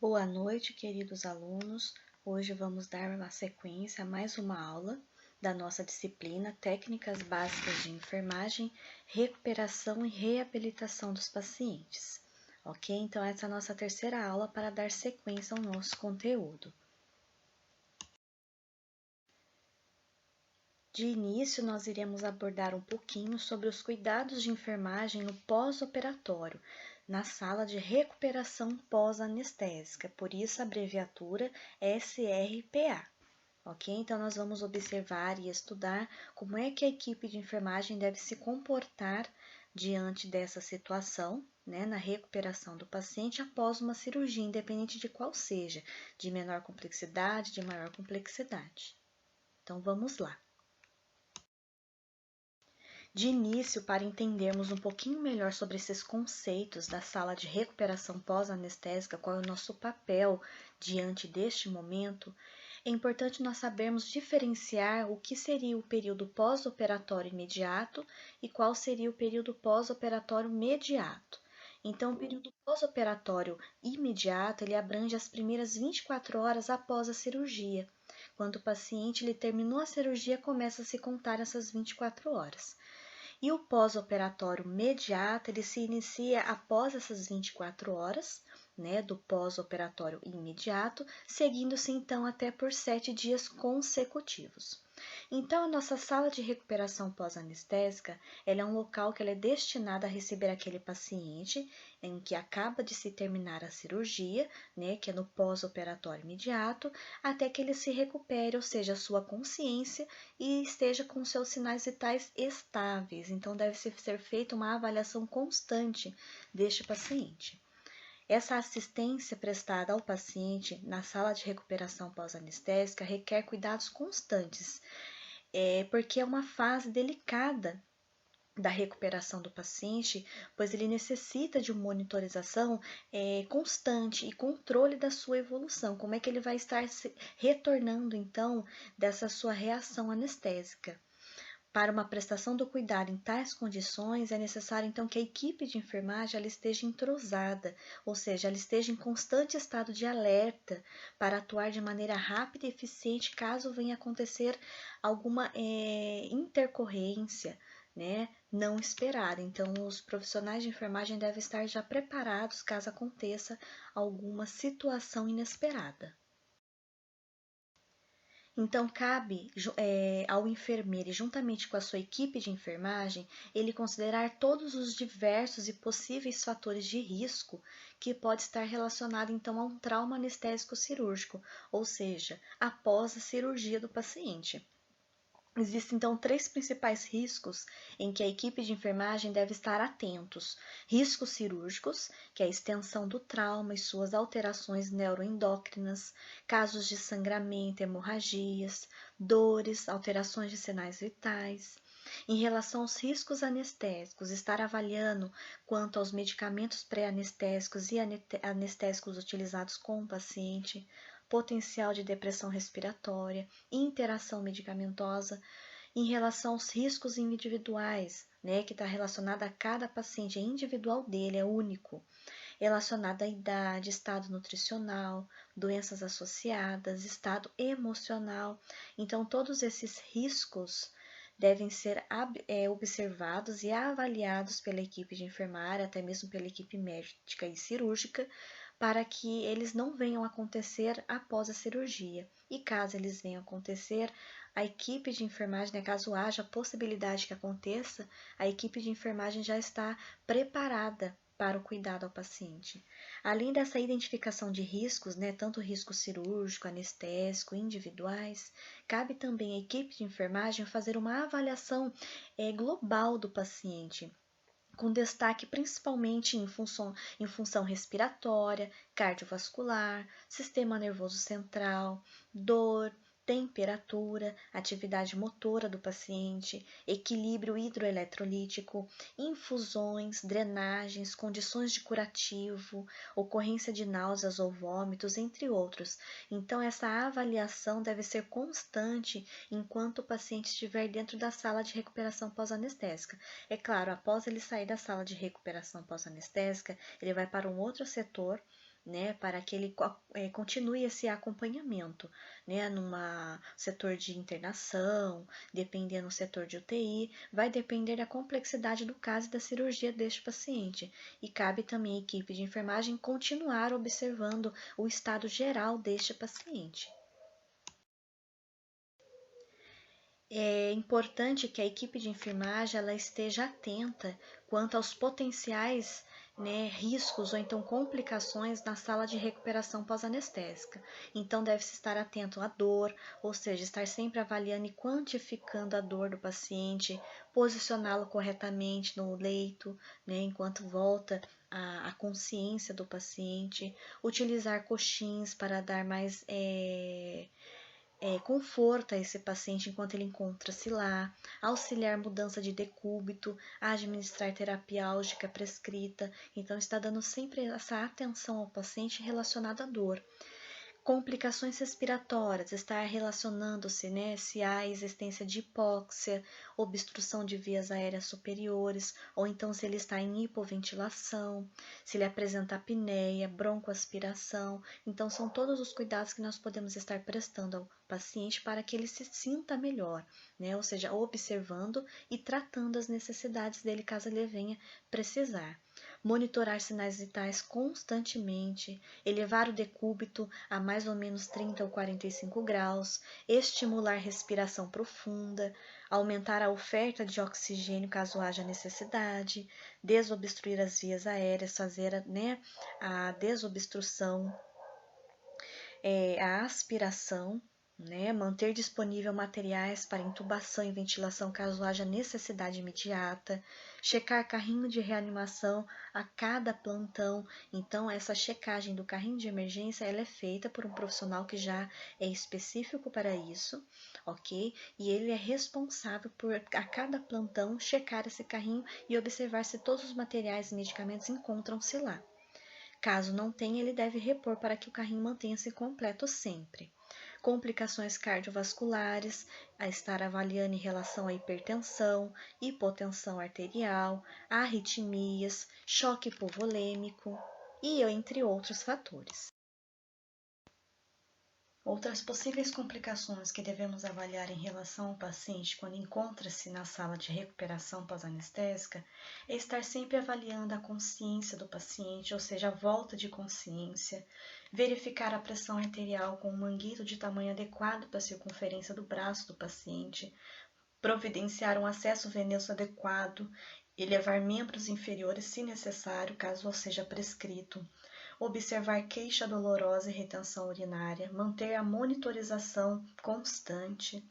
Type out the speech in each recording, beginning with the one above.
Boa noite, queridos alunos. Hoje vamos dar uma sequência a mais uma aula da nossa disciplina Técnicas Básicas de Enfermagem, Recuperação e Reabilitação dos Pacientes. Ok? Então, essa é a nossa terceira aula para dar sequência ao nosso conteúdo. De início, nós iremos abordar um pouquinho sobre os cuidados de enfermagem no pós-operatório, na sala de recuperação pós-anestésica, por isso a abreviatura SRPA. Ok? Então, nós vamos observar e estudar como é que a equipe de enfermagem deve se comportar diante dessa situação, né, na recuperação do paciente após uma cirurgia, independente de qual seja, de menor complexidade, de maior complexidade. Então, vamos lá. De início, para entendermos um pouquinho melhor sobre esses conceitos da sala de recuperação pós-anestésica, qual é o nosso papel diante deste momento, é importante nós sabermos diferenciar o que seria o período pós-operatório imediato e qual seria o período pós-operatório mediato. Então, o período pós-operatório imediato, ele abrange as primeiras 24 horas após a cirurgia. Quando o paciente ele terminou a cirurgia, começa a se contar essas 24 horas. E o pós-operatório mediato, ele se inicia após essas 24 horas, né, do pós-operatório imediato, seguindo-se então até por 7 dias consecutivos. Então, a nossa sala de recuperação pós-anestésica, ela é um local que ela é destinada a receber aquele paciente em que acaba de se terminar a cirurgia, né, que é no pós-operatório imediato, até que ele se recupere, ou seja, a sua consciência e esteja com seus sinais vitais estáveis. Então, deve ser feita uma avaliação constante deste paciente. Essa assistência prestada ao paciente na sala de recuperação pós-anestésica requer cuidados constantes, porque é uma fase delicada da recuperação do paciente, pois ele necessita de uma monitorização constante e controle da sua evolução. Como é que ele vai estar retornando, então, dessa sua reação anestésica? Para uma prestação do cuidado em tais condições, é necessário então que a equipe de enfermagem ela esteja entrosada, ou seja, ela esteja em constante estado de alerta para atuar de maneira rápida e eficiente caso venha acontecer alguma intercorrência, né, não esperada. Então, os profissionais de enfermagem devem estar já preparados caso aconteça alguma situação inesperada. Então, cabe ao enfermeiro, juntamente com a sua equipe de enfermagem, ele considerar todos os diversos e possíveis fatores de risco que pode estar relacionado, então, a um trauma anestésico cirúrgico, ou seja, após a cirurgia do paciente. Existem, então, três principais riscos em que a equipe de enfermagem deve estar atentos. Riscos cirúrgicos, que é a extensão do trauma e suas alterações neuroendócrinas, casos de sangramento, hemorragias, dores, alterações de sinais vitais. Em relação aos riscos anestésicos, estar avaliando quanto aos medicamentos pré-anestésicos e anestésicos utilizados com o paciente, potencial de depressão respiratória, interação medicamentosa, em relação aos riscos individuais, né, que está relacionado a cada paciente, é individual dele, é único, relacionado à idade, estado nutricional, doenças associadas, estado emocional. Então, todos esses riscos devem ser observados e avaliados pela equipe de enfermagem, até mesmo pela equipe médica e cirúrgica, para que eles não venham a acontecer após a cirurgia. E caso eles venham a acontecer, a equipe de enfermagem, né, caso haja a possibilidade que aconteça, a equipe de enfermagem já está preparada para o cuidado ao paciente. Além dessa identificação de riscos, né, tanto risco cirúrgico, anestésico, individuais, cabe também à equipe de enfermagem fazer uma avaliação global do paciente, com destaque principalmente em função respiratória, cardiovascular, sistema nervoso central, dor, temperatura, atividade motora do paciente, equilíbrio hidroeletrolítico, infusões, drenagens, condições de curativo, ocorrência de náuseas ou vômitos, entre outros. Então, essa avaliação deve ser constante enquanto o paciente estiver dentro da sala de recuperação pós-anestésica. É claro, após ele sair da sala de recuperação pós-anestésica, ele vai para um outro setor, né, para que ele continue esse acompanhamento, né, numa setor de internação, dependendo do setor de UTI, vai depender da complexidade do caso e da cirurgia deste paciente, e cabe também à equipe de enfermagem continuar observando o estado geral deste paciente. É importante que a equipe de enfermagem ela esteja atenta quanto aos potenciais, né, riscos ou então complicações na sala de recuperação pós-anestésica. Então, deve-se estar atento à dor, ou seja, estar sempre avaliando e quantificando a dor do paciente, posicioná-lo corretamente no leito, né, enquanto volta a consciência do paciente, utilizar coxins para dar mais conforto a esse paciente enquanto ele encontra-se lá, auxiliar mudança de decúbito, administrar terapia álgica prescrita. Então, está dando sempre essa atenção ao paciente relacionada à dor. Complicações respiratórias, está relacionando-se, né, se há existência de hipóxia, obstrução de vias aéreas superiores, ou então se ele está em hipoventilação, se ele apresenta apneia, broncoaspiração. Então, são todos os cuidados que nós podemos estar prestando ao paciente para que ele se sinta melhor, né, ou seja, observando e tratando as necessidades dele caso ele venha precisar. Monitorar sinais vitais constantemente, elevar o decúbito a mais ou menos 30 ou 45 graus, estimular respiração profunda, aumentar a oferta de oxigênio caso haja necessidade, desobstruir as vias aéreas, fazer, né, a desobstrução, a aspiração, né, manter disponível materiais para intubação e ventilação caso haja necessidade imediata, checar carrinho de reanimação a cada plantão. Então, essa checagem do carrinho de emergência ela é feita por um profissional que já é específico para isso, ok? E ele é responsável por, a cada plantão, checar esse carrinho e observar se todos os materiais e medicamentos encontram-se lá. Caso não tenha, ele deve repor para que o carrinho mantenha-se completo sempre. Complicações cardiovasculares, a estar avaliando em relação à hipertensão, hipotensão arterial, arritmias, choque hipovolêmico e entre outros fatores. Outras possíveis complicações que devemos avaliar em relação ao paciente quando encontra-se na sala de recuperação pós-anestésica é estar sempre avaliando a consciência do paciente, ou seja, a volta de consciência, verificar a pressão arterial com um manguito de tamanho adequado para a circunferência do braço do paciente, providenciar um acesso venoso adequado e levar membros inferiores se necessário, caso seja prescrito, observar queixa dolorosa e retenção urinária, manter a monitorização constante,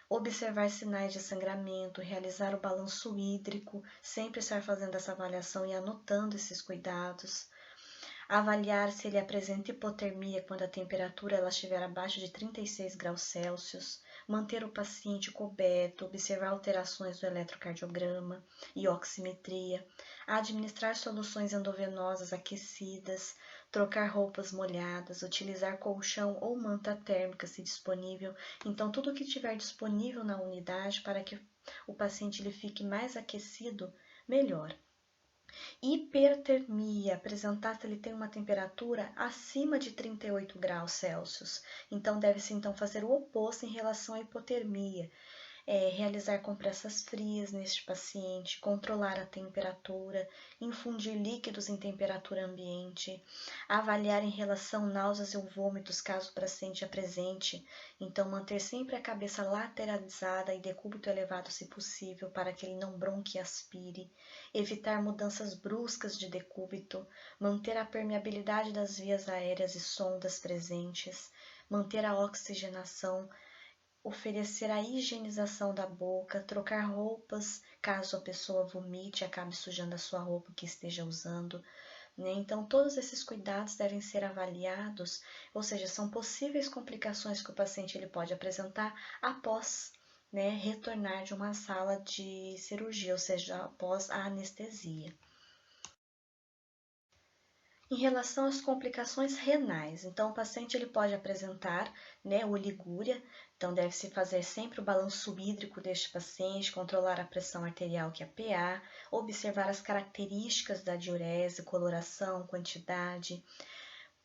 observar sinais de sangramento, realizar o balanço hídrico, sempre estar fazendo essa avaliação e anotando esses cuidados, avaliar se ele apresenta hipotermia quando a temperatura ela estiver abaixo de 36 graus Celsius, manter o paciente coberto, observar alterações do eletrocardiograma e oximetria, administrar soluções endovenosas aquecidas, trocar roupas molhadas, utilizar colchão ou manta térmica se disponível. Então, tudo que estiver disponível na unidade para que o paciente ele fique mais aquecido, melhor. Hipertermia, apresentar se ele tem uma temperatura acima de 38 graus Celsius. Então, deve-se então fazer o oposto em relação à hipotermia. Realizar compressas frias neste paciente, controlar a temperatura, infundir líquidos em temperatura ambiente, avaliar em relação náuseas ou vômitos caso o paciente apresente, então manter sempre a cabeça lateralizada e decúbito elevado se possível para que ele não bronque e aspire, evitar mudanças bruscas de decúbito, manter a permeabilidade das vias aéreas e sondas presentes, manter a oxigenação, oferecer a higienização da boca, trocar roupas caso a pessoa vomite e acabe sujando a sua roupa que esteja usando, né? Então, todos esses cuidados devem ser avaliados, ou seja, são possíveis complicações que o paciente ele pode apresentar após, né, retornar de uma sala de cirurgia, ou seja, após a anestesia. Em relação às complicações renais, então o paciente ele pode apresentar, né, oligúria, então deve-se fazer sempre o balanço hídrico deste paciente, controlar a pressão arterial que é a PA, observar as características da diurese, coloração, quantidade.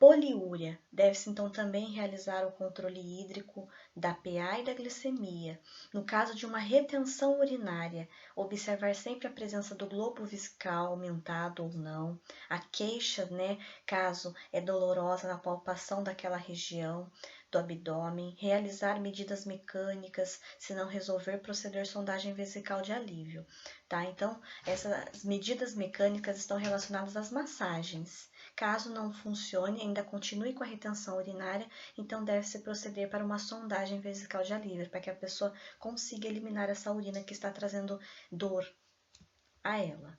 Poliúria. Deve-se então também realizar o controle hídrico da PA e da glicemia. No caso de uma retenção urinária, observar sempre a presença do globo viscal aumentado ou não, a queixa, né, caso é dolorosa na palpação daquela região do abdômen, realizar medidas mecânicas, se não resolver, proceder sondagem vesical de alívio, tá? Então, essas medidas mecânicas estão relacionadas às massagens. Caso não funcione, ainda continue com a retenção urinária, então deve-se proceder para uma sondagem vesical de alívio, para que a pessoa consiga eliminar essa urina que está trazendo dor a ela.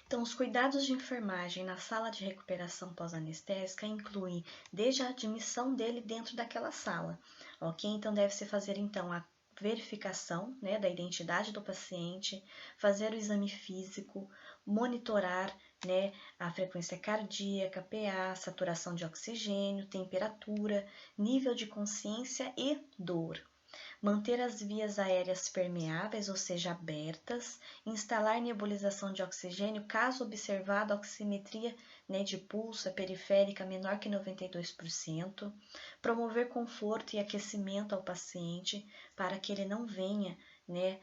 Então, os cuidados de enfermagem na sala de recuperação pós-anestésica incluem desde a admissão dele dentro daquela sala, ok? Então, deve-se fazer então a verificação, né, da identidade do paciente, fazer o exame físico, monitorar, né, a frequência cardíaca, PA, saturação de oxigênio, temperatura, nível de consciência e dor. Manter as vias aéreas permeáveis, ou seja, abertas, instalar nebulização de oxigênio caso observada a oximetria, né, de pulso periférica menor que 92%, promover conforto e aquecimento ao paciente para que ele não venha, né,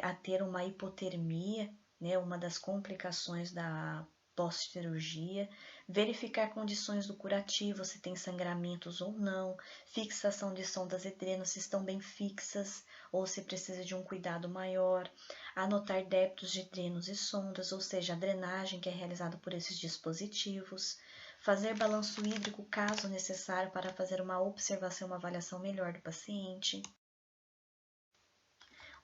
a ter uma hipotermia, né, uma das complicações da pós-cirurgia, verificar condições do curativo, se tem sangramentos ou não, fixação de sondas e drenos, se estão bem fixas ou se precisa de um cuidado maior, anotar débitos de drenos e sondas, ou seja, a drenagem que é realizada por esses dispositivos, fazer balanço hídrico caso necessário para fazer uma observação, uma avaliação melhor do paciente.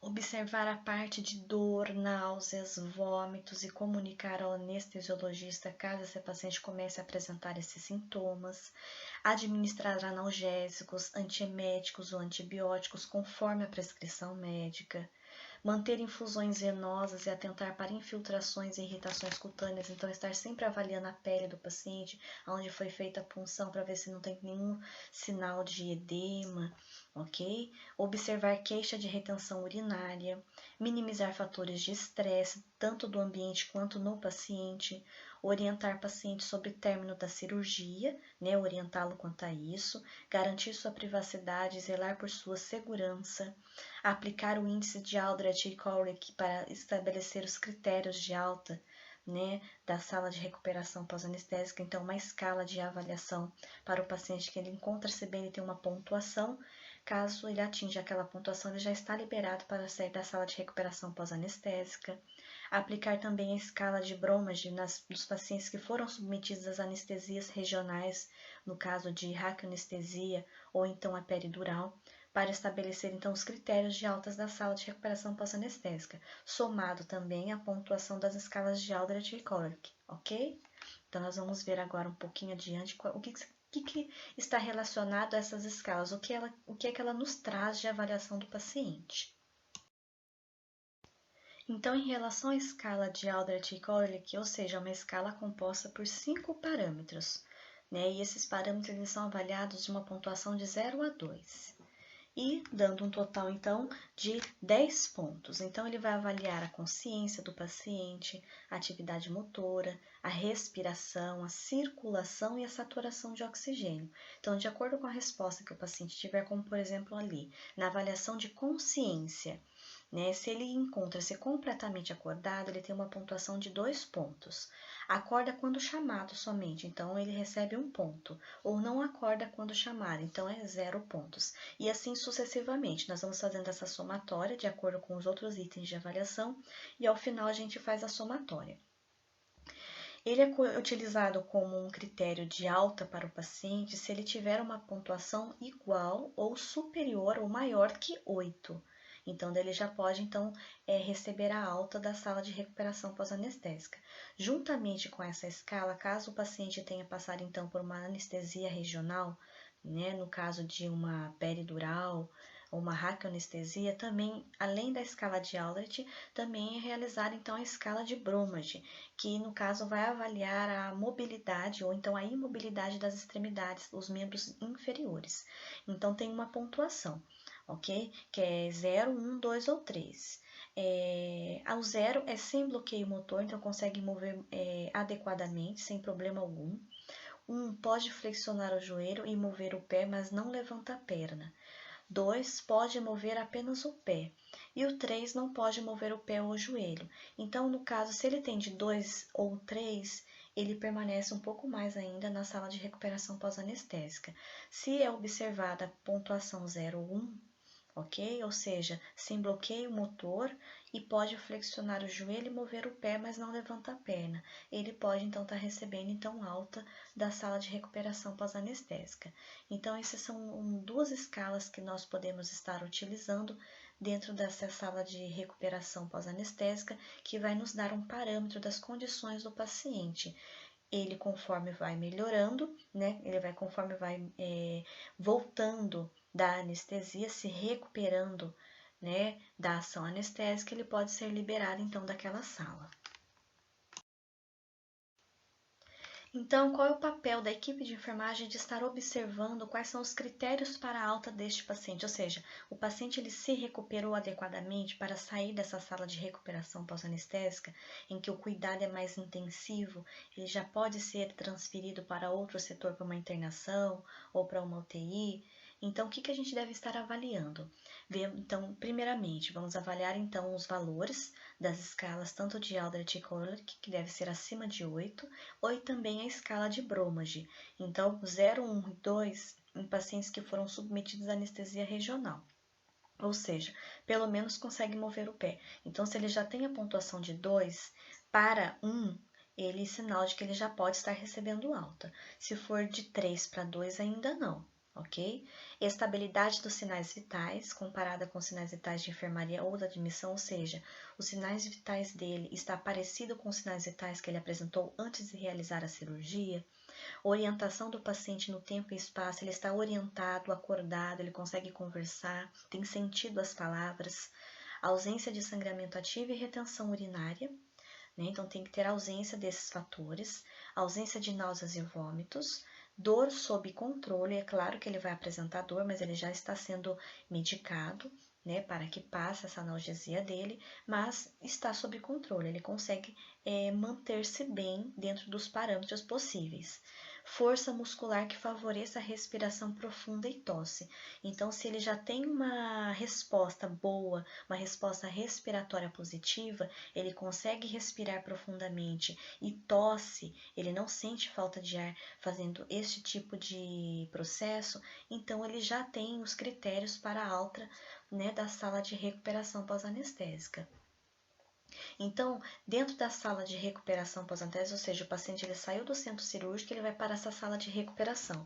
Observar a parte de dor, náuseas, vômitos e comunicar ao anestesiologista caso esse paciente comece a apresentar esses sintomas. Administrar analgésicos, antieméticos ou antibióticos conforme a prescrição médica. Manter infusões venosas e atentar para infiltrações e irritações cutâneas, então estar sempre avaliando a pele do paciente, onde foi feita a punção, para ver se não tem nenhum sinal de edema, ok? Observar queixa de retenção urinária, minimizar fatores de estresse, tanto do ambiente quanto no paciente, orientar paciente sobre o término da cirurgia, né, orientá-lo quanto a isso, garantir sua privacidade, zelar por sua segurança, aplicar o índice de Aldrich e Corrick para estabelecer os critérios de alta, né, da sala de recuperação pós-anestésica, então uma escala de avaliação para o paciente que ele encontra-se bem e tem uma pontuação. Caso ele atinja aquela pontuação, ele já está liberado para sair da sala de recuperação pós-anestésica. Aplicar também a escala de Bromage nos pacientes que foram submetidos às anestesias regionais, no caso de raquianestesia ou então a peridural, para estabelecer então os critérios de altas da sala de recuperação pós-anestésica, somado também a pontuação das escalas de Aldrich e Corrick, ok? Então, nós vamos ver agora um pouquinho adiante o que está relacionado a essas escalas, o que é que ela nos traz de avaliação do paciente. Então, em relação à escala de Aldrich e Corrick, ou seja, uma escala composta por 5 parâmetros, né? E esses parâmetros eles são avaliados de uma pontuação de 0 a 2. E dando um total, então, de 10 pontos. Então, ele vai avaliar a consciência do paciente, a atividade motora, a respiração, a circulação e a saturação de oxigênio. Então, de acordo com a resposta que o paciente tiver, como por exemplo ali, na avaliação de consciência, né? Se ele encontra-se completamente acordado, ele tem uma pontuação de 2 pontos. Acorda quando chamado somente, então ele recebe 1 ponto. Ou não acorda quando chamado, então é 0 pontos. E assim sucessivamente, nós vamos fazendo essa somatória de acordo com os outros itens de avaliação e ao final a gente faz a somatória. Ele é utilizado como um critério de alta para o paciente se ele tiver uma pontuação igual ou superior ou maior que 8. Então, ele já pode, receber a alta da sala de recuperação pós-anestésica. Juntamente com essa escala, caso o paciente tenha passado, então, por uma anestesia regional, né, no caso de uma peridural ou uma raquianestesia, também, além da escala de Aldrich, também é realizada, então, a escala de Bromage, que, no caso, vai avaliar a mobilidade ou, então, a imobilidade das extremidades, os membros inferiores. Então, tem uma pontuação, ok? Que é 0, 1, 2 ou 3. Ao 0 é sem bloqueio motor, então consegue mover adequadamente, sem problema algum. 1 pode flexionar o joelho e mover o pé, mas não levanta a perna. 2 pode mover apenas o pé. E o 3 não pode mover o pé ou o joelho. Então, no caso, se ele tem de 2 ou 3, ele permanece um pouco mais ainda na sala de recuperação pós-anestésica. Se é observada a pontuação 0 ou 1, ok? Ou seja, sem bloqueio motor e pode flexionar o joelho e mover o pé, mas não levanta a perna. Ele pode, então, estar recebendo, então, alta da sala de recuperação pós-anestésica. Então, essas são duas escalas que nós podemos estar utilizando dentro dessa sala de recuperação pós-anestésica, que vai nos dar um parâmetro das condições do paciente. Ele, conforme vai melhorando, né? Ele vai, conforme vai voltando da anestesia, se recuperando, né, da ação anestésica, ele pode ser liberado, então, daquela sala. Então, qual é o papel da equipe de enfermagem de estar observando quais são os critérios para a alta deste paciente? Ou seja, o paciente ele se recuperou adequadamente para sair dessa sala de recuperação pós-anestésica, em que o cuidado é mais intensivo, ele já pode ser transferido para outro setor, para uma internação ou para uma UTI. Então, o que a gente deve estar avaliando? Então, primeiramente, vamos avaliar então os valores das escalas, tanto de Aldrich e Korlik, que deve ser acima de 8, ou também a escala de Bromage. Então, 0, 1 e 2 em pacientes que foram submetidos à anestesia regional. Ou seja, pelo menos consegue mover o pé. Então, se ele já tem a pontuação de 2 para 1, ele é sinal de que ele já pode estar recebendo alta. Se for de 3 para 2, ainda não, ok? Estabilidade dos sinais vitais, comparada com os sinais vitais de enfermaria ou da admissão, ou seja, os sinais vitais dele está parecido com os sinais vitais que ele apresentou antes de realizar a cirurgia. Orientação do paciente no tempo e espaço, ele está orientado, acordado, ele consegue conversar, tem sentido as palavras. Ausência de sangramento ativo e retenção urinária, né? Então tem que ter ausência desses fatores, ausência de náuseas e vômitos, dor sob controle, é claro que ele vai apresentar dor, mas ele já está sendo medicado, né, para que passe essa analgesia dele, mas está sob controle, ele consegue manter-se bem dentro dos parâmetros possíveis. Força muscular que favoreça a respiração profunda e tosse. Então, se ele já tem uma resposta boa, uma resposta respiratória positiva, ele consegue respirar profundamente e tosse, ele não sente falta de ar fazendo este tipo de processo, então ele já tem os critérios para a alta, né, da sala de recuperação pós-anestésica. Então, dentro da sala de recuperação pós-anestésica, ou seja, o paciente ele saiu do centro cirúrgico, ele vai para essa sala de recuperação.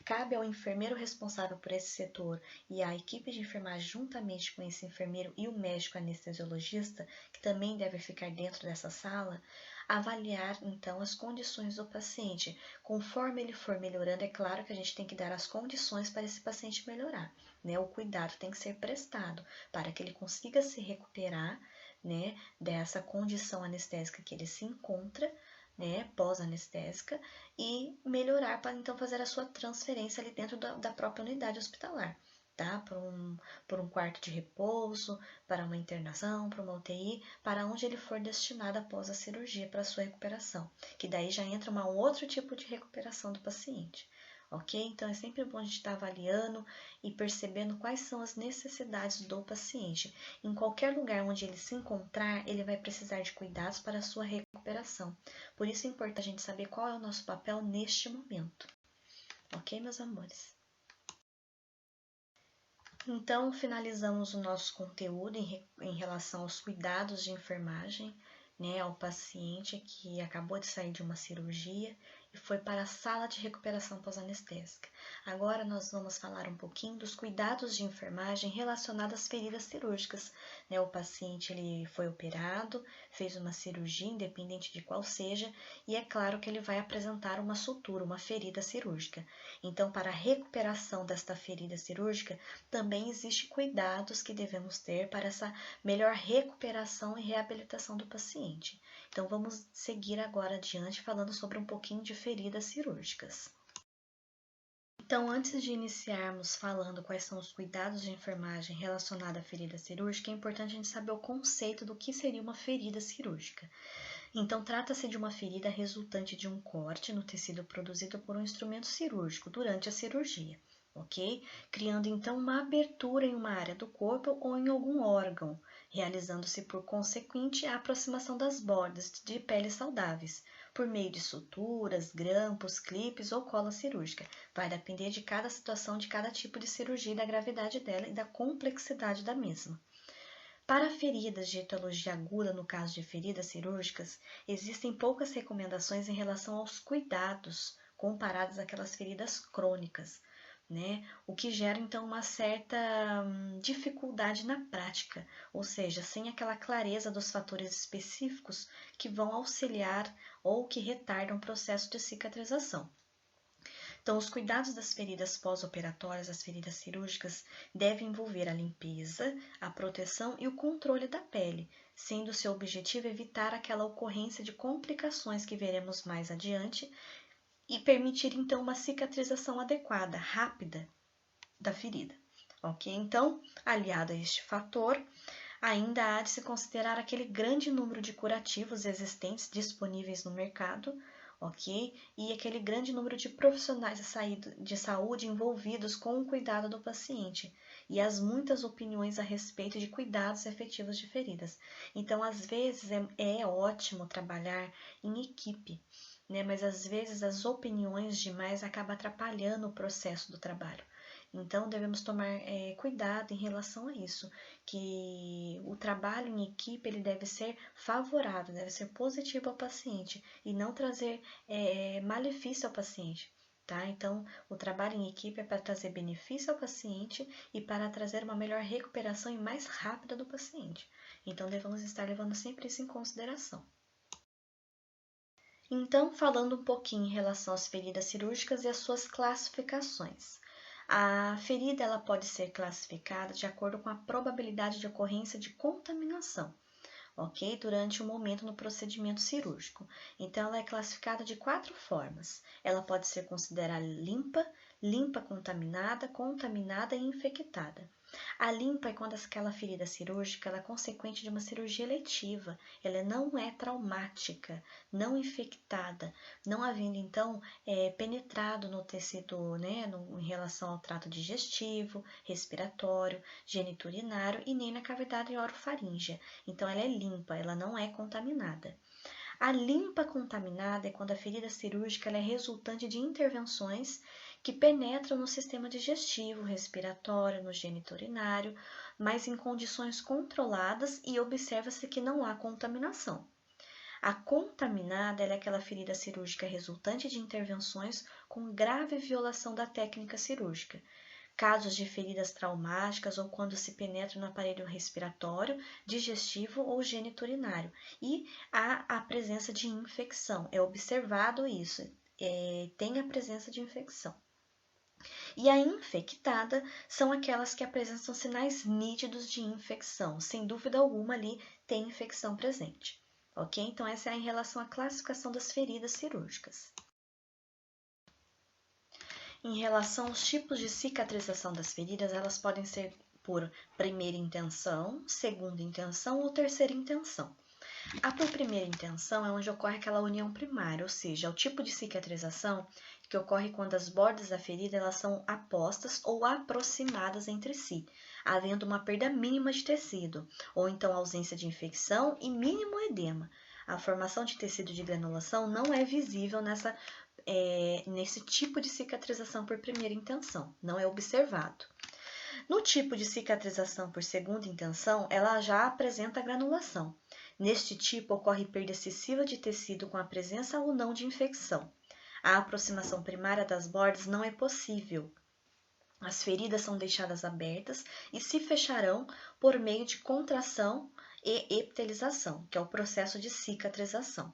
Cabe ao enfermeiro responsável por esse setor e à equipe de enfermagem, juntamente com esse enfermeiro e o médico anestesiologista, que também deve ficar dentro dessa sala, avaliar então as condições do paciente. Conforme ele for melhorando, é claro que a gente tem que dar as condições para esse paciente melhorar, né? O cuidado tem que ser prestado para que ele consiga se recuperar, né, dessa condição anestésica que ele se encontra, né, pós-anestésica, e melhorar para então fazer a sua transferência ali dentro da própria unidade hospitalar, tá? Por um quarto de repouso, para uma internação, para uma UTI, para onde ele for destinado após a cirurgia para a sua recuperação, que daí já entra um outro tipo de recuperação do paciente. Ok? Então, é sempre bom a gente estar avaliando e percebendo quais são as necessidades do paciente. Em qualquer lugar onde ele se encontrar, ele vai precisar de cuidados para a sua recuperação. Por isso é importante a gente saber qual é o nosso papel neste momento. Ok, meus amores? Então, finalizamos o nosso conteúdo em relação aos cuidados de enfermagem, né, ao paciente que acabou de sair de uma cirurgia e foi para a sala de recuperação pós-anestésica. Agora nós vamos falar um pouquinho dos cuidados de enfermagem relacionados às feridas cirúrgicas, né? O paciente ele foi operado, fez uma cirurgia, independente de qual seja, e é claro que ele vai apresentar uma sutura, uma ferida cirúrgica. Então, para a recuperação desta ferida cirúrgica, também existem cuidados que devemos ter para essa melhor recuperação e reabilitação do paciente. Então, vamos seguir agora adiante falando sobre um pouquinho de feridas cirúrgicas. Então, antes de iniciarmos falando quais são os cuidados de enfermagem relacionados à ferida cirúrgica, é importante a gente saber o conceito do que seria uma ferida cirúrgica. Então, trata-se de uma ferida resultante de um corte no tecido produzido por um instrumento cirúrgico durante a cirurgia, ok? Criando então uma abertura em uma área do corpo ou em algum órgão, realizando-se por consequente a aproximação das bordas de pele saudáveis, por meio de suturas, grampos, clipes ou cola cirúrgica. Vai depender de cada situação, de cada tipo de cirurgia, da gravidade dela e da complexidade da mesma. Para feridas de etiologia aguda, no caso de feridas cirúrgicas, existem poucas recomendações em relação aos cuidados comparadas àquelas feridas crônicas, né? O que gera então uma certa dificuldade na prática, ou seja, sem aquela clareza dos fatores específicos que vão auxiliar ou que retardam o processo de cicatrização. Então, os cuidados das feridas pós-operatórias, as feridas cirúrgicas, devem envolver a limpeza, a proteção e o controle da pele, sendo seu objetivo evitar aquela ocorrência de complicações que veremos mais adiante e permitir então uma cicatrização adequada, rápida da ferida. Ok? Então, aliado a este fator, ainda há de se considerar aquele grande número de curativos existentes disponíveis no mercado, ok? E aquele grande número de profissionais de saúde envolvidos com o cuidado do paciente e as muitas opiniões a respeito de cuidados efetivos de feridas. Então, às vezes, é ótimo trabalhar em equipe, né? Mas às vezes as opiniões demais acabam atrapalhando o processo do trabalho. Então, devemos tomar cuidado em relação a isso, que o trabalho em equipe ele deve ser favorável, deve ser positivo ao paciente e não trazer malefício ao paciente. Tá? Então, o trabalho em equipe é para trazer benefício ao paciente e para trazer uma melhor recuperação e mais rápida do paciente. Então, devemos estar levando sempre isso em consideração. Então, falando um pouquinho em relação às feridas cirúrgicas e as suas classificações. A ferida ela pode ser classificada de acordo com a probabilidade de ocorrência de contaminação, ok? Durante o momento no procedimento cirúrgico. Então, ela é classificada de 4 formas. Ela pode ser considerada limpa, limpa contaminada, contaminada e infectada. A limpa é quando aquela ferida cirúrgica ela é consequente de uma cirurgia eletiva, ela não é traumática, não infectada, não havendo então penetrado no tecido, né, em relação ao trato digestivo, respiratório, geniturinário e nem na cavidade orofaríngea. Então ela é limpa, ela não é contaminada. A limpa contaminada é quando a ferida cirúrgica ela é resultante de intervenções que penetram no sistema digestivo, respiratório, no geniturinário, mas em condições controladas e observa-se que não há contaminação. A contaminada é aquela ferida cirúrgica resultante de intervenções com grave violação da técnica cirúrgica. Casos de feridas traumáticas ou quando se penetra no aparelho respiratório, digestivo ou geniturinário. E há a presença de infecção. É observado isso, tem a presença de infecção. E a infectada são aquelas que apresentam sinais nítidos de infecção. Sem dúvida alguma, ali tem infecção presente. Ok? Então, essa é em relação à classificação das feridas cirúrgicas. Em relação aos tipos de cicatrização das feridas, elas podem ser por primeira intenção, segunda intenção ou terceira intenção. A por primeira intenção é onde ocorre aquela união primária, ou seja, é o tipo de cicatrização que ocorre quando as bordas da ferida elas são apostas ou aproximadas entre si, havendo uma perda mínima de tecido, ou então ausência de infecção e mínimo edema. A formação de tecido de granulação não é visível nesse tipo de cicatrização por primeira intenção, não é observado. No tipo de cicatrização por segunda intenção, ela já apresenta granulação. Neste tipo, ocorre perda excessiva de tecido com a presença ou não de infecção. A aproximação primária das bordas não é possível. As feridas são deixadas abertas e se fecharão por meio de contração e epitelização, que é o processo de cicatrização.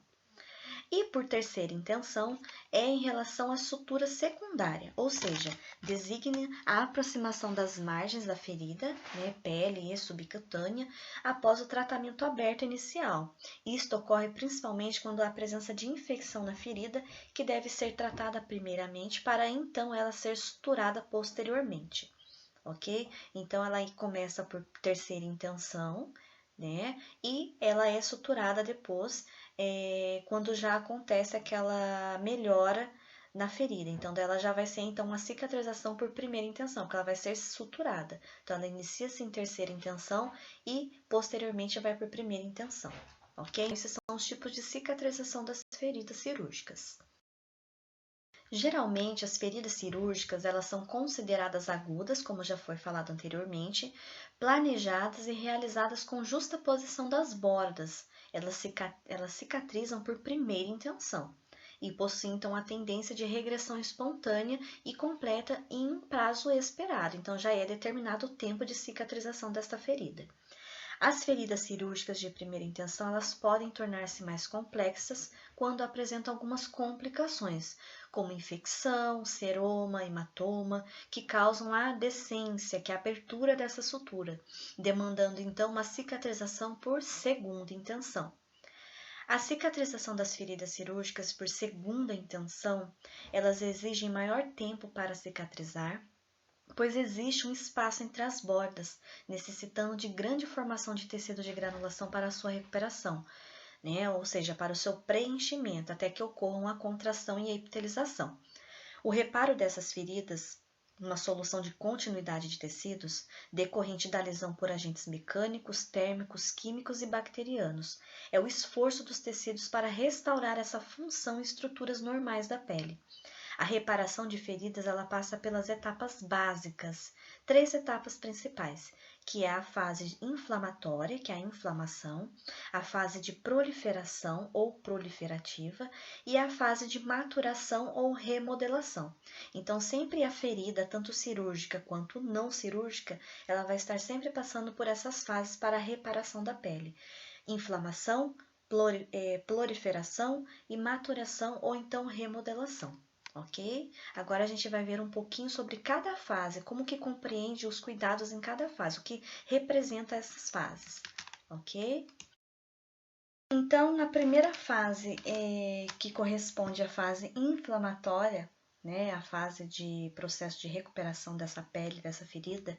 E por terceira intenção, é em relação à sutura secundária, ou seja, designa a aproximação das margens da ferida, né, pele e subcutânea, após o tratamento aberto inicial. Isto ocorre principalmente quando há presença de infecção na ferida, que deve ser tratada primeiramente para então ela ser suturada posteriormente, ok? Então, ela começa por terceira intenção, né? E ela é suturada depois, quando já acontece aquela melhora na ferida. Então, ela já vai ser então uma cicatrização por primeira intenção, porque ela vai ser suturada. Então, ela inicia-se em terceira intenção e posteriormente vai por primeira intenção, ok? Esses são os tipos de cicatrização das feridas cirúrgicas. Geralmente, as feridas cirúrgicas elas são consideradas agudas, como já foi falado anteriormente, planejadas e realizadas com justa posição das bordas. Elas cicatrizam por primeira intenção e possuem então a tendência de regressão espontânea e completa em um prazo esperado. Então, já é determinado o tempo de cicatrização desta ferida. As feridas cirúrgicas de primeira intenção elas podem tornar-se mais complexas quando apresentam algumas complicações, como infecção, seroma, hematoma, que causam a adescência, que é a abertura dessa sutura, demandando então uma cicatrização por segunda intenção. A cicatrização das feridas cirúrgicas por segunda intenção, elas exigem maior tempo para cicatrizar, pois existe um espaço entre as bordas, necessitando de grande formação de tecido de granulação para a sua recuperação, né? Ou seja, para o seu preenchimento, até que ocorram a contração e a epitelização. O reparo dessas feridas, uma solução de continuidade de tecidos, decorrente da lesão por agentes mecânicos, térmicos, químicos e bacterianos, é o esforço dos tecidos para restaurar essa função e estruturas normais da pele. A reparação de feridas ela passa pelas etapas básicas, 3 etapas principais, que é a fase inflamatória, que é a inflamação, a fase de proliferação ou proliferativa e a fase de maturação ou remodelação. Então, sempre a ferida, tanto cirúrgica quanto não cirúrgica, ela vai estar sempre passando por essas fases para a reparação da pele. Inflamação, proliferação e maturação ou então remodelação. Ok? Agora a gente vai ver um pouquinho sobre cada fase, como que compreende os cuidados em cada fase, o que representa essas fases, ok? Então, na primeira fase, que corresponde à fase inflamatória, né, a fase de processo de recuperação dessa pele, dessa ferida,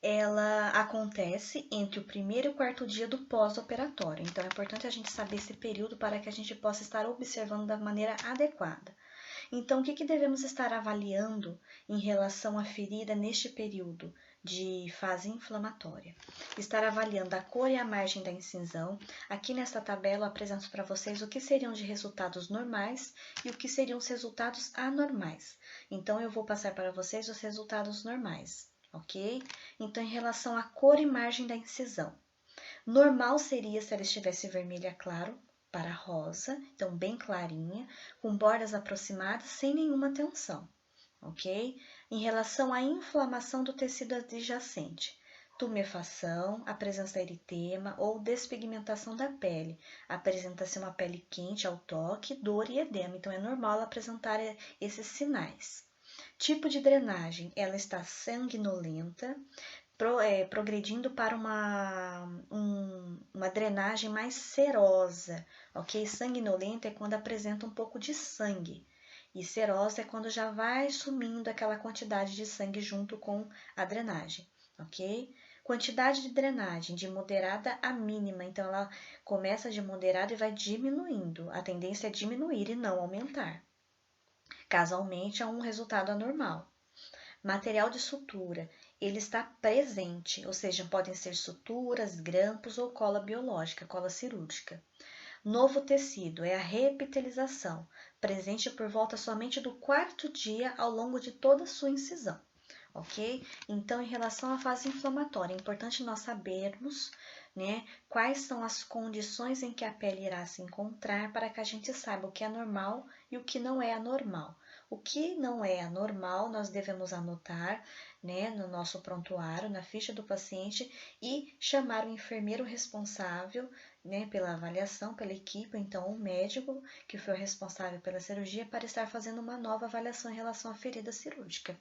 ela acontece entre o primeiro e o quarto dia do pós-operatório. Então, é importante a gente saber esse período para que a gente possa estar observando da maneira adequada. Então, o que devemos estar avaliando em relação à ferida neste período de fase inflamatória? Estar avaliando a cor e a margem da incisão. Aqui nesta tabela eu apresento para vocês o que seriam de resultados normais e o que seriam os resultados anormais. Então, eu vou passar para vocês os resultados normais, ok? Então, em relação à cor e margem da incisão. Normal seria se ela estivesse vermelha claro, para rosa, então bem clarinha, com bordas aproximadas, sem nenhuma tensão, ok? Em relação à inflamação do tecido adjacente, tumefação, a presença de eritema ou despigmentação da pele, apresenta-se uma pele quente ao toque, dor e edema, então é normal ela apresentar esses sinais. Tipo de drenagem, ela está sanguinolenta, progredindo para uma drenagem mais serosa, ok? Sanguinolenta é quando apresenta um pouco de sangue, e serosa é quando já vai sumindo aquela quantidade de sangue junto com a drenagem, ok? Quantidade de drenagem de moderada a mínima, então ela começa de moderada e vai diminuindo, a tendência é diminuir e não aumentar. Caso aumente, é um resultado anormal. Material de sutura, ele está presente, ou seja, podem ser suturas, grampos ou cola biológica, cola cirúrgica. Novo tecido é a reepitelização, presente por volta somente do quarto dia ao longo de toda a sua incisão, ok? Então, em relação à fase inflamatória, é importante nós sabermos, né, quais são as condições em que a pele irá se encontrar para que a gente saiba o que é normal e o que não é anormal. O que não é anormal, nós devemos anotar, né, no nosso prontuário, na ficha do paciente e chamar o enfermeiro responsável né, pela avaliação, pela equipe, então o médico que foi o responsável pela cirurgia para estar fazendo uma nova avaliação em relação à ferida cirúrgica.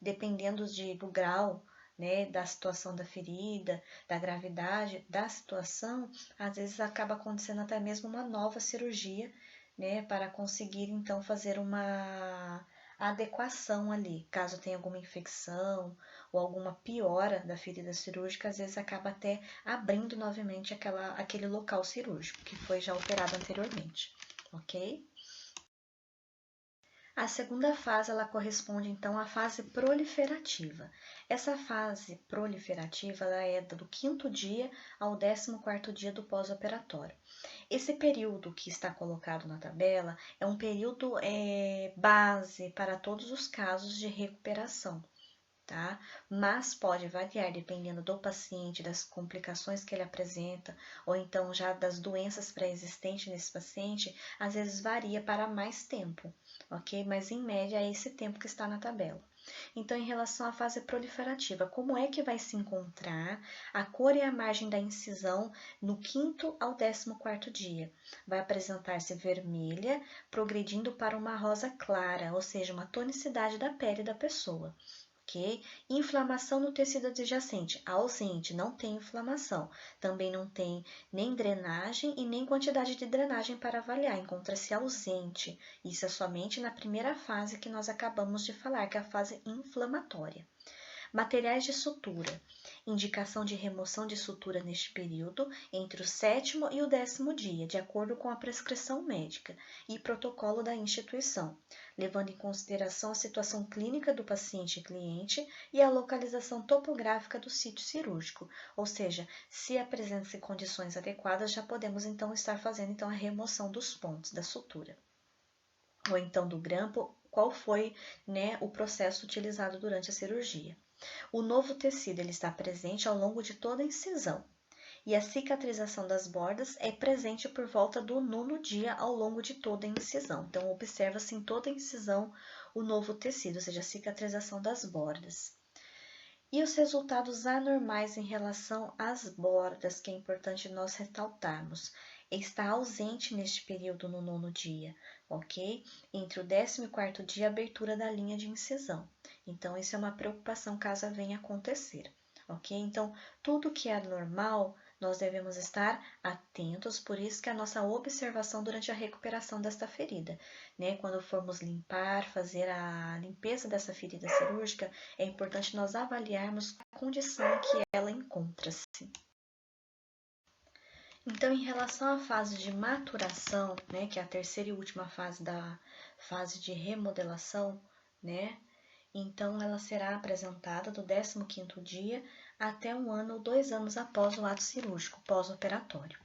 Dependendo do grau, né, da situação da ferida, da gravidade da situação, às vezes acaba acontecendo até mesmo uma nova cirurgia, né, para conseguir então fazer uma adequação ali, caso tenha alguma infecção ou alguma piora da ferida cirúrgica, às vezes acaba até abrindo novamente aquele local cirúrgico que foi já operado anteriormente, ok? A segunda fase, ela corresponde então à fase proliferativa. Essa fase proliferativa, ela é do 5º dia ao 14º dia do pós-operatório. Esse período que está colocado na tabela é um período base para todos os casos de recuperação, tá? Mas pode variar dependendo do paciente, das complicações que ele apresenta, ou então já das doenças pré-existentes nesse paciente, às vezes varia para mais tempo, ok? Mas em média é esse tempo que está na tabela. Então, em relação à fase proliferativa, como é que vai se encontrar a cor e a margem da incisão no 5º ao 14º dia? Vai apresentar-se vermelha, progredindo para uma rosa clara, ou seja, uma tonicidade da pele da pessoa. Ok? Inflamação no tecido adjacente, ausente, não tem inflamação. Também não tem nem drenagem e nem quantidade de drenagem para avaliar, encontra-se ausente. Isso é somente na primeira fase que nós acabamos de falar, que é a fase inflamatória. Materiais de sutura. Indicação de remoção de sutura neste período, entre o 7º e o 10º dia, de acordo com a prescrição médica e protocolo da instituição, levando em consideração a situação clínica do paciente e cliente e a localização topográfica do sítio cirúrgico, ou seja, se apresentam-se condições adequadas, já podemos então estar fazendo então a remoção dos pontos da sutura, ou então do grampo, qual foi, né, o processo utilizado durante a cirurgia. O novo tecido ele está presente ao longo de toda a incisão e a cicatrização das bordas é presente por volta do 9º dia ao longo de toda a incisão. Então, observa-se em toda a incisão o novo tecido, ou seja, a cicatrização das bordas. E os resultados anormais em relação às bordas, que é importante nós ressaltarmos, está ausente neste período no 9º dia, ok? Entre o 14º dia, a abertura da linha de incisão. Então, isso é uma preocupação caso venha acontecer, ok? Então, tudo que é normal, nós devemos estar atentos, por isso que a nossa observação durante a recuperação desta ferida, né? Quando formos limpar, fazer a limpeza dessa ferida cirúrgica, é importante nós avaliarmos a condição em que ela encontra-se. Então, em relação à fase de maturação, né, que é a terceira e última fase da fase de remodelação, né, então ela será apresentada do 15º dia até 1 ano ou 2 anos após o ato cirúrgico, pós-operatório.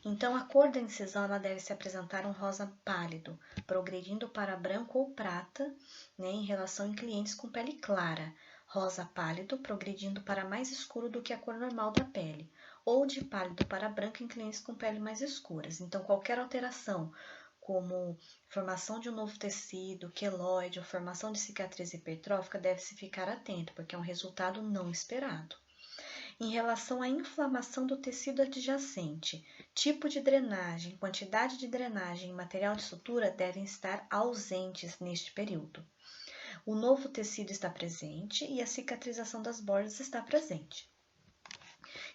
Então, a cor da incisão ela deve se apresentar um rosa pálido, progredindo para branco ou prata, né, em relação em clientes com pele clara, rosa pálido, progredindo para mais escuro do que a cor normal da pele, ou de pálido para branco em clientes com pele mais escuras. Então, qualquer alteração, como formação de um novo tecido, queloide ou formação de cicatriz hipertrófica, deve-se ficar atento, porque é um resultado não esperado. Em relação à inflamação do tecido adjacente, tipo de drenagem, quantidade de drenagem e material de sutura devem estar ausentes neste período. O novo tecido está presente e a cicatrização das bordas está presente.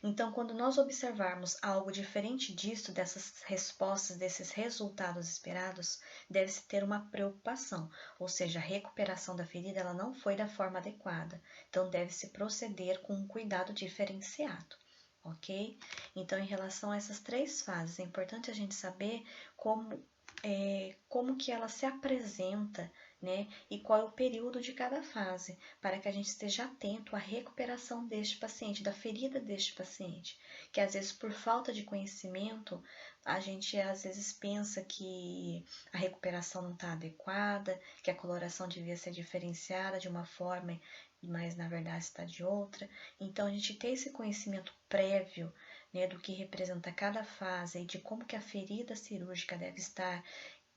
Então, quando nós observarmos algo diferente disso, dessas respostas, desses resultados esperados, deve-se ter uma preocupação, ou seja, a recuperação da ferida ela não foi da forma adequada, então deve-se proceder com um cuidado diferenciado, ok? Então, em relação a essas 3 fases, é importante a gente saber como que ela se apresenta, né? E qual é o período de cada fase, para que a gente esteja atento à recuperação deste paciente, da ferida deste paciente, que às vezes por falta de conhecimento, a gente às vezes pensa que a recuperação não está adequada, que a coloração devia ser diferenciada de uma forma, mas na verdade está de outra. Então, a gente ter esse conhecimento prévio, né, do que representa cada fase e de como que a ferida cirúrgica deve estar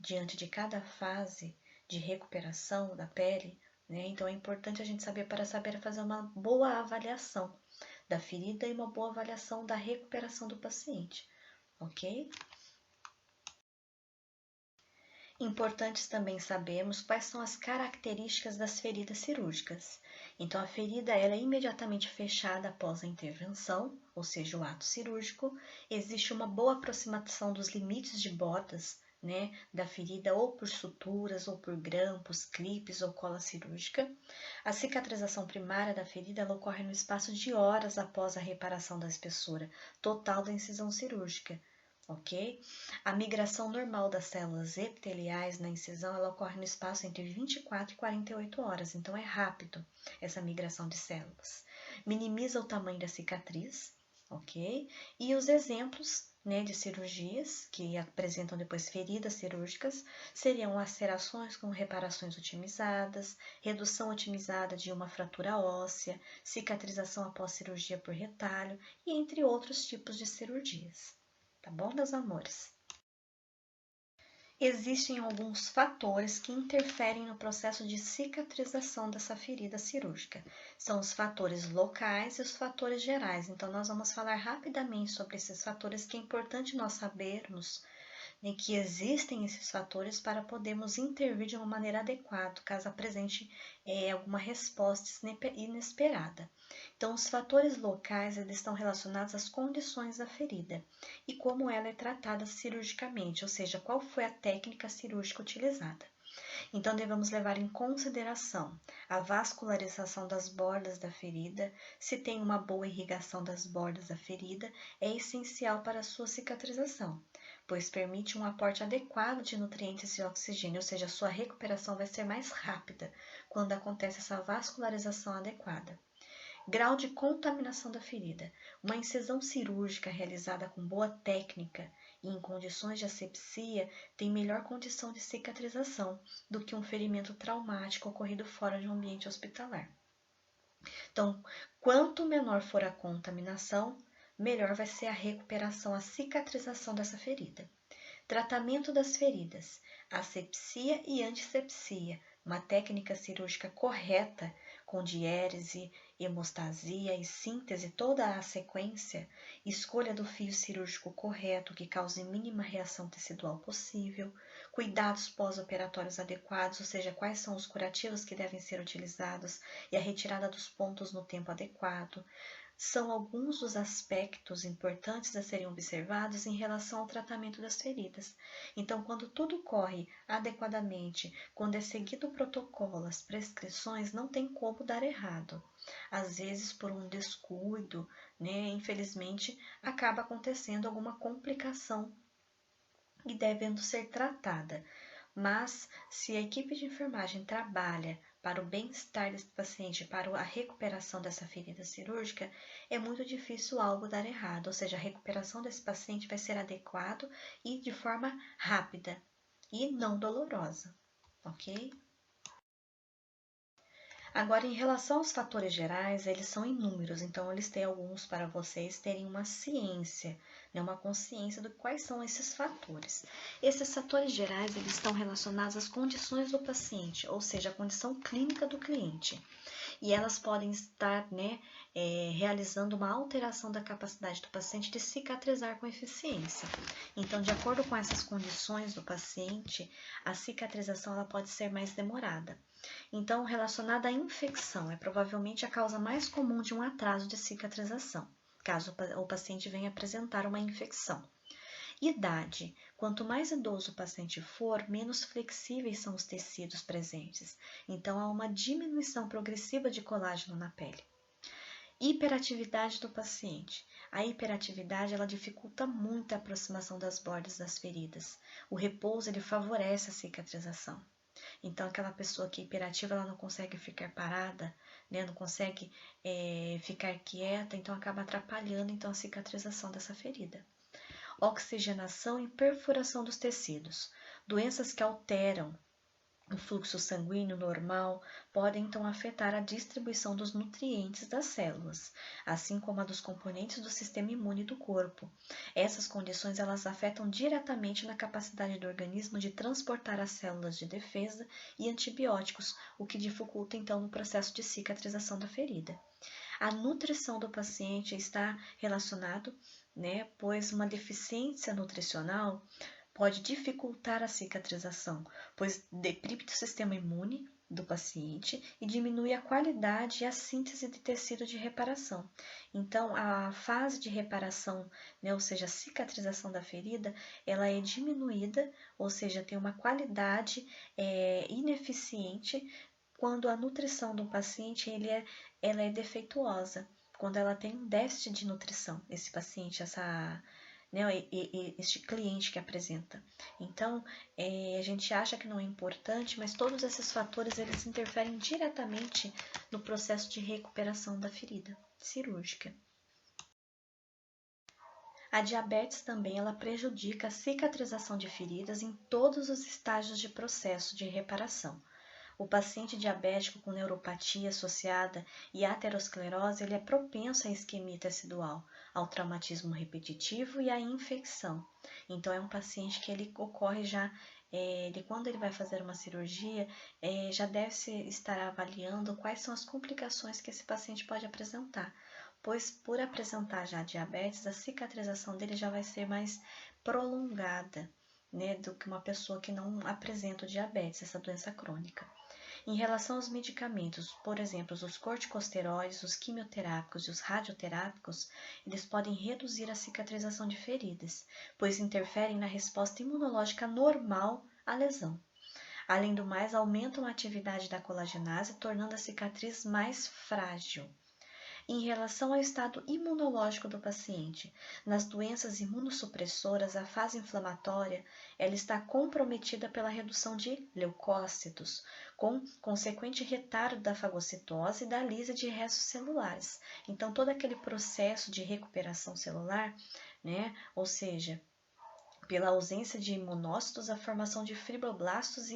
diante de cada fase de recuperação da pele, né? Então é importante a gente saber para saber fazer uma boa avaliação da ferida e uma boa avaliação da recuperação do paciente, ok? Importantes também sabermos quais são as características das feridas cirúrgicas. Então, a ferida ela é imediatamente fechada após a intervenção, ou seja, o ato cirúrgico. Existe uma boa aproximação dos limites de bordas, né, da ferida, ou por suturas, ou por grampos, clipes ou cola cirúrgica. A cicatrização primária da ferida ela ocorre no espaço de horas após a reparação da espessura total da incisão cirúrgica. Ok? A migração normal das células epiteliais na incisão ela ocorre no espaço entre 24 e 48 horas, então é rápido essa migração de células. Minimiza o tamanho da cicatriz, ok? E os exemplos, né, de cirurgias que apresentam depois feridas cirúrgicas seriam lacerações com reparações otimizadas, redução otimizada de uma fratura óssea, cicatrização após cirurgia por retalho e entre outros tipos de cirurgias. Tá bom, meus amores? Existem alguns fatores que interferem no processo de cicatrização dessa ferida cirúrgica. São os fatores locais e os fatores gerais. Então, nós vamos falar rapidamente sobre esses fatores que é importante nós sabermos, né, que existem esses fatores para podermos intervir de uma maneira adequada, caso apresente alguma resposta inesperada. Então, os fatores locais eles estão relacionados às condições da ferida e como ela é tratada cirurgicamente, ou seja, qual foi a técnica cirúrgica utilizada. Então, devemos levar em consideração a vascularização das bordas da ferida, se tem uma boa irrigação das bordas da ferida, é essencial para a sua cicatrização, pois permite um aporte adequado de nutrientes e oxigênio, ou seja, a sua recuperação vai ser mais rápida quando acontece essa vascularização adequada. Grau de contaminação da ferida. Uma incisão cirúrgica realizada com boa técnica e em condições de asepsia tem melhor condição de cicatrização do que um ferimento traumático ocorrido fora de um ambiente hospitalar. Então, quanto menor for a contaminação, melhor vai ser a recuperação, a cicatrização dessa ferida. Tratamento das feridas, asepsia e antisepsia, uma técnica cirúrgica correta, com diérese, hemostasia e síntese, toda a sequência, escolha do fio cirúrgico correto que cause mínima reação tecidual possível, cuidados pós-operatórios adequados, ou seja, quais são os curativos que devem ser utilizados e a retirada dos pontos no tempo adequado, são alguns dos aspectos importantes a serem observados em relação ao tratamento das feridas. Então, quando tudo corre adequadamente, quando é seguido o protocolo, as prescrições, não tem como dar errado. Às vezes, por um descuido, né, infelizmente, acaba acontecendo alguma complicação e devendo ser tratada. Mas, se a equipe de enfermagem trabalha para o bem-estar desse paciente, para a recuperação dessa ferida cirúrgica, é muito difícil algo dar errado, ou seja, a recuperação desse paciente vai ser adequado e de forma rápida e não dolorosa, ok? Agora, em relação aos fatores gerais, eles são inúmeros, então eu listei alguns para vocês terem uma ciência, né, uma consciência de quais são esses fatores. Esses fatores gerais, eles estão relacionados às condições do paciente, ou seja, a condição clínica do cliente. E elas podem estar, né, realizando uma alteração da capacidade do paciente de cicatrizar com eficiência. Então, de acordo com essas condições do paciente, a cicatrização ela pode ser mais demorada. Então, relacionada à infecção, é provavelmente a causa mais comum de um atraso de cicatrização, caso o paciente venha apresentar uma infecção. Idade. Quanto mais idoso o paciente for, menos flexíveis são os tecidos presentes. Então, há uma diminuição progressiva de colágeno na pele. Hiperatividade do paciente. A hiperatividade ela dificulta muito a aproximação das bordas das feridas. O repouso ele favorece a cicatrização. Então, aquela pessoa que é hiperativa, ela não consegue ficar parada, né? Não consegue ficar quieta, então acaba atrapalhando então, a cicatrização dessa ferida. Oxigenação e perfuração dos tecidos. Doenças que alteram o fluxo sanguíneo normal podem então afetar a distribuição dos nutrientes das células, assim como a dos componentes do sistema imune do corpo. Essas condições elas afetam diretamente na capacidade do organismo de transportar as células de defesa e antibióticos, o que dificulta então o processo de cicatrização da ferida. A nutrição do paciente está relacionado, né? Pois uma deficiência nutricional pode dificultar a cicatrização, pois deprime o sistema imune do paciente e diminui a qualidade e a síntese de tecido de reparação. Então, a fase de reparação, né, ou seja, a cicatrização da ferida, ela é diminuída, ou seja, tem uma qualidade ineficiente quando a nutrição do paciente ela é defeituosa, quando ela tem um déficit de nutrição, esse paciente, né, este cliente que apresenta. Então, a gente acha que não é importante, mas todos esses fatores eles interferem diretamente no processo de recuperação da ferida cirúrgica. A diabetes também ela prejudica a cicatrização de feridas em todos os estágios de processo de reparação. O paciente diabético com neuropatia associada e aterosclerose ele é propenso à isquemia tecidual, ao traumatismo repetitivo e à infecção. Então, é um paciente que ele ocorre já, quando ele vai fazer uma cirurgia, já deve se estar avaliando quais são as complicações que esse paciente pode apresentar, pois por apresentar já diabetes, a cicatrização dele já vai ser mais prolongada, né, do que uma pessoa que não apresenta o diabetes, essa doença crônica. Em relação aos medicamentos, por exemplo, os corticosteroides, os quimioterápicos e os radioterápicos, eles podem reduzir a cicatrização de feridas, pois interferem na resposta imunológica normal à lesão. Além do mais, aumentam a atividade da colagenase, tornando a cicatriz mais frágil. Em relação ao estado imunológico do paciente, nas doenças imunossupressoras, a fase inflamatória ela está comprometida pela redução de leucócitos, com consequente retardo da fagocitose e da lise de restos celulares. Então, todo aquele processo de recuperação celular, né, ou seja, pela ausência de imunócitos, a formação de fibroblastos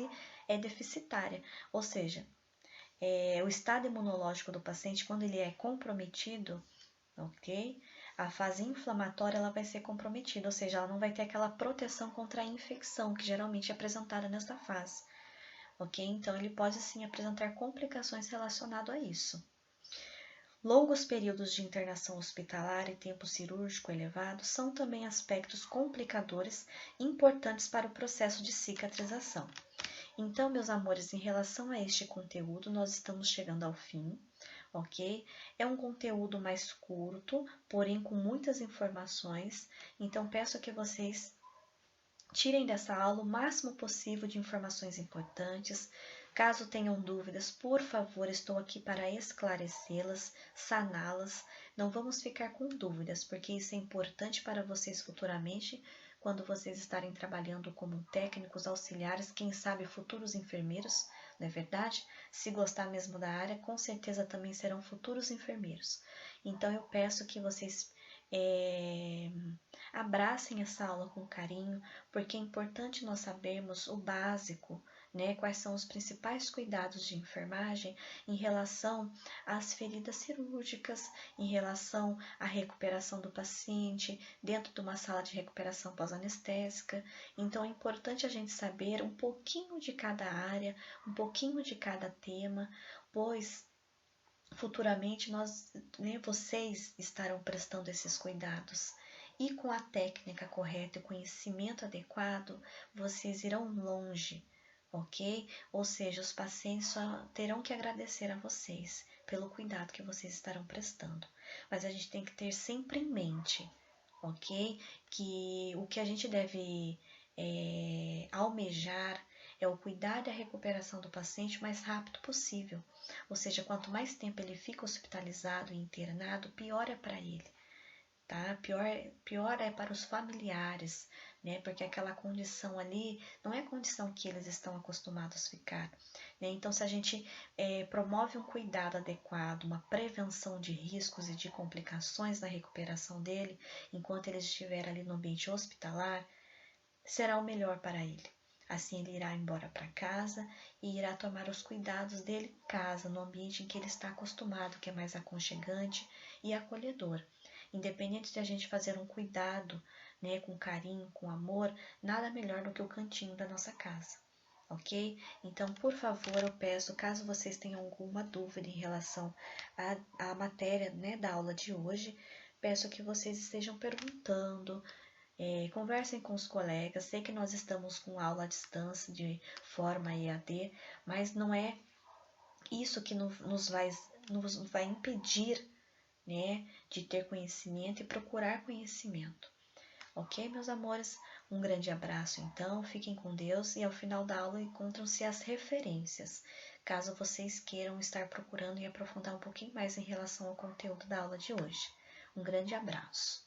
é deficitária, ou seja, o estado imunológico do paciente, quando ele é comprometido, ok? A fase inflamatória ela vai ser comprometida, ou seja, ela não vai ter aquela proteção contra a infecção que geralmente é apresentada nesta fase, ok? Então, ele pode sim apresentar complicações relacionadas a isso. Longos períodos de internação hospitalar e tempo cirúrgico elevado são também aspectos complicadores importantes para o processo de cicatrização. Então, meus amores, em relação a este conteúdo, nós estamos chegando ao fim, ok? É um conteúdo mais curto, porém com muitas informações. Então, peço que vocês tirem dessa aula o máximo possível de informações importantes. Caso tenham dúvidas, por favor, estou aqui para esclarecê-las, saná-las. Não vamos ficar com dúvidas, porque isso é importante para vocês futuramente, quando vocês estarem trabalhando como técnicos auxiliares, quem sabe futuros enfermeiros, não é verdade? Se gostar mesmo da área, com certeza também serão futuros enfermeiros. Então, eu peço que vocês abracem essa aula com carinho, porque é importante nós sabermos o básico, né? Quais são os principais cuidados de enfermagem em relação às feridas cirúrgicas, em relação à recuperação do paciente dentro de uma sala de recuperação pós-anestésica. Então, é importante a gente saber um pouquinho de cada área, um pouquinho de cada tema, pois futuramente vocês estarão prestando esses cuidados. E com a técnica correta e o conhecimento adequado, vocês irão longe, ok? Ou seja, os pacientes só terão que agradecer a vocês pelo cuidado que vocês estarão prestando. Mas a gente tem que ter sempre em mente, ok? Que o que a gente deve almejar é o cuidado e a recuperação do paciente o mais rápido possível. Ou seja, quanto mais tempo ele fica hospitalizado e internado, pior é para ele, tá? Pior é para os familiares, né? Porque aquela condição ali não é a condição que eles estão acostumados a ficar, né? Então, se a gente promove um cuidado adequado, uma prevenção de riscos e de complicações na recuperação dele, enquanto ele estiver ali no ambiente hospitalar, será o melhor para ele. Assim ele irá embora para casa e irá tomar os cuidados dele em casa, no ambiente em que ele está acostumado, que é mais aconchegante e acolhedor. Independente de a gente fazer um cuidado, né, com carinho, com amor, nada melhor do que o cantinho da nossa casa, ok? Então, por favor, eu peço, caso vocês tenham alguma dúvida em relação à matéria, né, da aula de hoje, Peço que vocês estejam perguntando, conversem com os colegas. Sei que nós estamos com aula à distância de forma EAD, mas não é isso que nos vai impedir, né, de ter conhecimento e procurar conhecimento. Ok, meus amores? Um grande abraço, então. Fiquem com Deus e ao final da aula encontram-se as referências, caso vocês queiram estar procurando e aprofundar um pouquinho mais em relação ao conteúdo da aula de hoje. Um grande abraço.